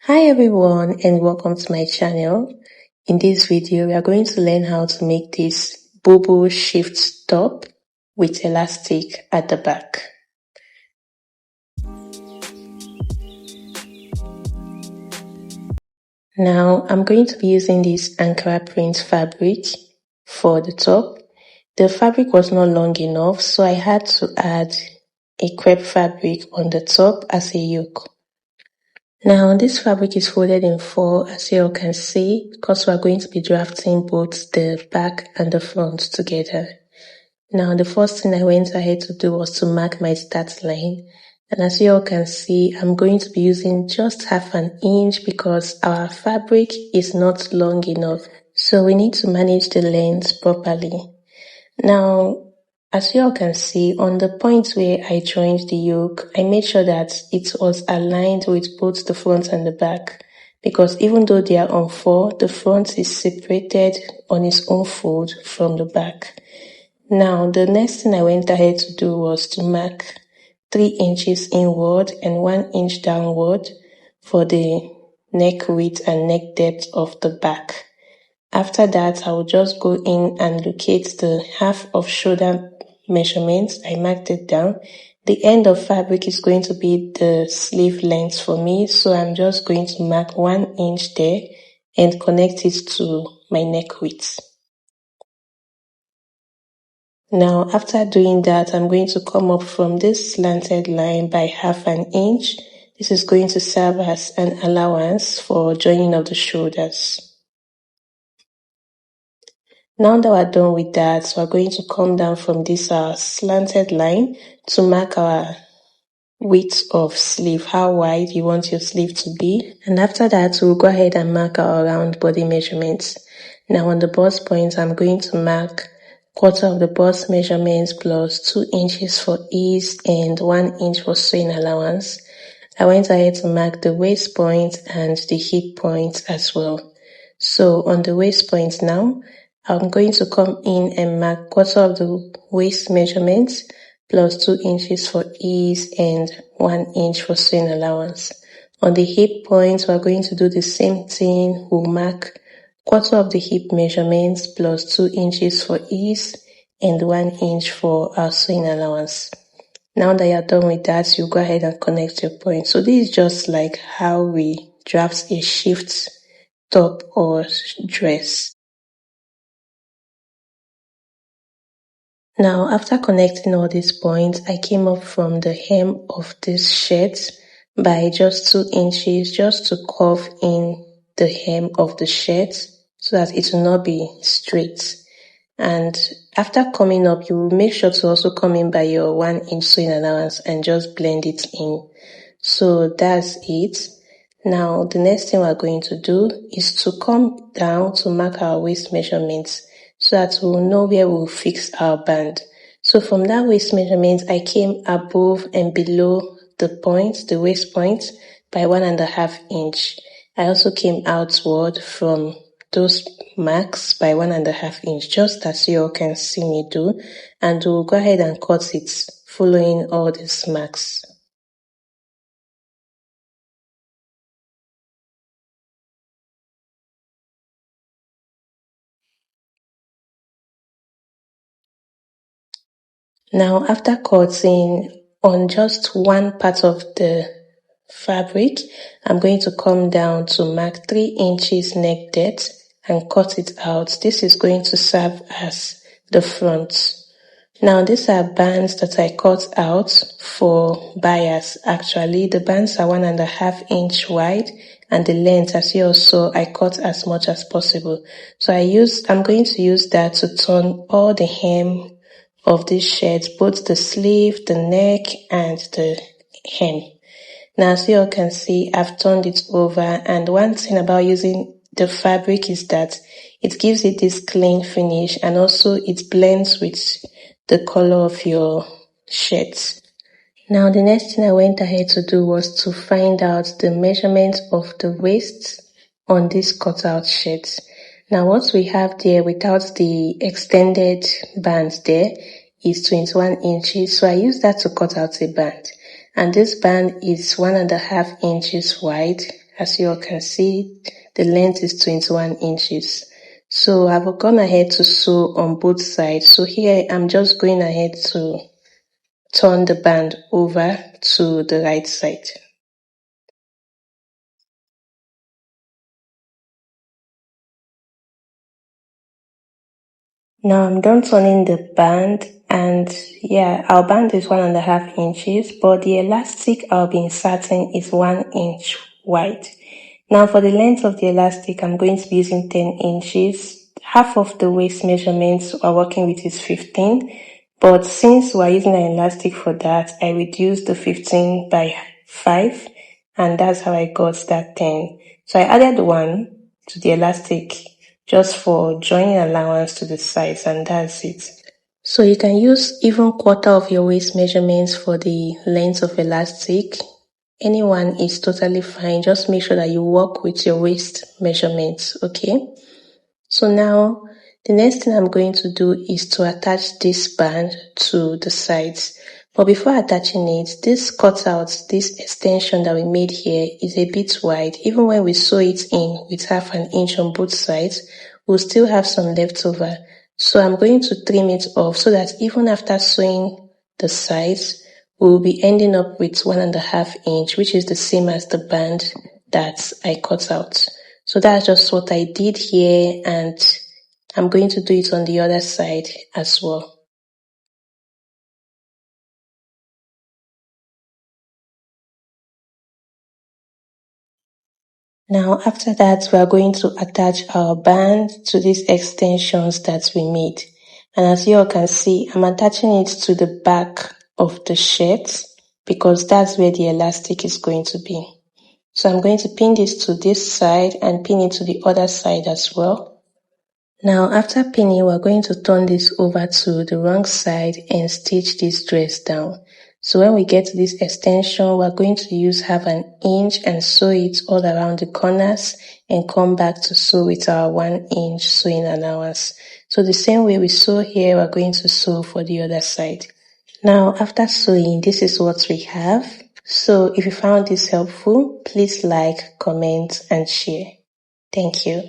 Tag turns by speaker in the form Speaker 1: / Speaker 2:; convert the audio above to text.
Speaker 1: Hi everyone and welcome to my channel. In this video, we are going to learn how to make this Bubu shift top with elastic at the back. Now, I'm going to be using this Ankara print fabric for the top. The fabric was not long enough, so I had to add a crepe fabric on the top as a yoke. Now, this fabric is folded in 4, as you all can see, because we are going to be drafting both the back and the front together. Now, the first thing I went ahead to do was to mark my start line. And as you all can see, I'm going to be using just half an inch because our fabric is not long enough. So we need to manage the length properly. Now, as you all can see, on the point where I joined the yoke, I made sure that it was aligned with both the front and the back. Because even though they are on 4, the front is separated on its own fold from the back. Now, the next thing I went ahead to do was to mark 3 inches inward and 1 inch downward for the neck width and neck depth of the back. After that, I will just go in and locate the half of shoulder measurements. I marked it down. The end of fabric is going to be the sleeve length for me, so I'm just going to mark 1 inch there and connect it to my neck width. Now, after doing that, I'm going to come up from this slanted line by half an inch. This is going to serve as an allowance for joining of the shoulders. Now that we're done with that, we're going to come down from this slanted line to mark our width of sleeve, how wide you want your sleeve to be. And after that, we'll go ahead and mark our round body measurements. Now on the bust point, I'm going to mark quarter of the bust measurements plus 2 inches for ease and 1 inch for sewing allowance. I went ahead to mark the waist point and the hip point as well. So on the waist point now, I'm going to come in and mark quarter of the waist measurements plus 2 inches for ease and 1 inch for sewing allowance. On the hip point, we're going to do the same thing. We'll mark quarter of the hip measurements plus 2 inches for ease and 1 inch for our sewing allowance. Now that you're done with that, you go ahead and connect your point. So this is just like how we draft a shift top or dress. Now, after connecting all these points, I came up from the hem of this shirt by just 2 inches just to curve in the hem of the shirt so that it will not be straight. And after coming up, you will make sure to also come in by your 1 inch sewing allowance and just blend it in. So that's it. Now, the next thing we're going to do is to come down to mark our waist measurements so that we'll know where we'll fix our band. So from that waist measurement, I came above and below the point, the waist point, by 1.5 inch. I also came outward from those marks by 1.5 inch, just as you all can see me do. And we'll go ahead and cut it following all these marks. Now, after cutting on just one part of the fabric, I'm going to come down to mark 3 inches neck depth and cut it out. This is going to serve as the front. Now, these are bands that I cut out for buyers. Actually, the bands are 1.5 inch wide, and the length, as you all saw, I cut as much as possible. So I'm going to use that to turn all the hem of this shirt, both the sleeve, the neck, and the hem. Now, as you all can see, I've turned it over, and one thing about using the fabric is that it gives it this clean finish, and also it blends with the color of your shirt. Now, the next thing I went ahead to do was to find out the measurement of the waist on this cutout shirt. Now, what we have there without the extended band there is 21 inches. So I use that to cut out a band. And this band is 1.5 inches wide. As you all can see, the length is 21 inches. So I've gone ahead to sew on both sides. So here I'm just going ahead to turn the band over to the right side. Now I'm done turning the band, and yeah, our band is 1.5 inches, but the elastic I'll be inserting is 1 inch wide. Now for the length of the elastic, I'm going to be using 10 inches. Half of the waist measurements we're working with is 15, but since we're using an elastic for that, I reduced the 15 by 5, and that's how I got that 10. So I added 1 to the elastic just for joining allowance to the sides, and that's it. So you can use even quarter of your waist measurements for the length of elastic. Anyone is totally fine. Just make sure that you work with your waist measurements, okay? So now the next thing I'm going to do is to attach this band to the sides. But before attaching it, this cutout, this extension that we made here is a bit wide. Even when we sew it in with 1/2 inch on both sides, we'll still have some left over. So I'm going to trim it off so that even after sewing the sides, we'll be ending up with 1.5 inch, which is the same as the band that I cut out. So that's just what I did here, and I'm going to do it on the other side as well. Now after that, we are going to attach our band to these extensions that we made. And as you all can see, I'm attaching it to the back of the shirt because that's where the elastic is going to be. So I'm going to pin this to this side and pin it to the other side as well. Now after pinning, we're going to turn this over to the wrong side and stitch this dress down. So when we get to this extension, we're going to use 1/2 inch and sew it all around the corners and come back to sew with our 1 inch sewing allowance. So the same way we sew here, we're going to sew for the other side. Now after sewing, this is what we have. So if you found this helpful, please like, comment and share. Thank you.